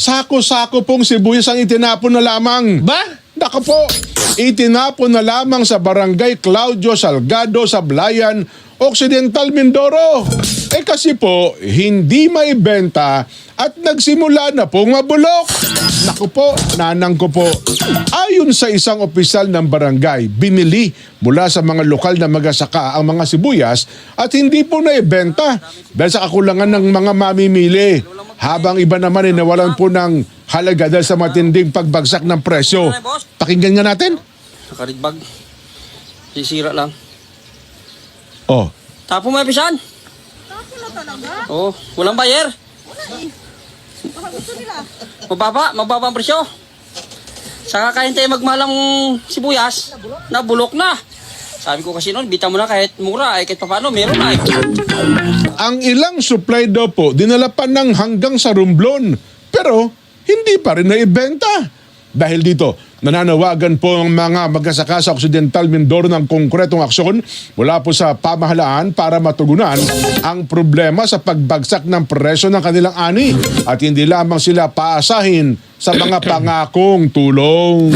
Sako-sako pong sibuyas ang itinapon na lamang. Ba? Naka po, itinapon na lamang sa barangay Claudio Salgado, Sablayan, Occidental, Mindoro. Kasi po, hindi maibenta at nagsimula na pong mabulok. Naku po, nanang ko po. Ayon sa isang opisyal ng barangay, binili mula sa mga lokal na magasaka ang mga sibuyas at hindi po naibenta dahil sa kakulangan ng mga mamimili. Habang iba naman ay nawalan po ng halaga dahil sa matinding pagbagsak ng presyo. Pakinggan nga natin. Nakarigbag. Sisira lang. Oh, Tapo mo, pisan. Tapo na talaga. Oh, walang buyer. Wala eh. Baka gusto nila. Mababa ang presyo. Saka kahintay magmalang sibuyas, nabulok na. Sabi ko kasi noon, bita mo na kahit mura, kahit paano, meron na eh. ang ilang supply daw po dinala pa ng hanggang sa Romblon pero hindi pa rin naibenta. Dahil dito, nananawagan po ang mga magsasaka sa Occidental Mindoro ng konkretong aksyon mula po sa pamahalaan para matugunan ang problema sa pagbagsak ng presyo ng kanilang ani at hindi lamang sila paasahin sa mga pangakong tulong.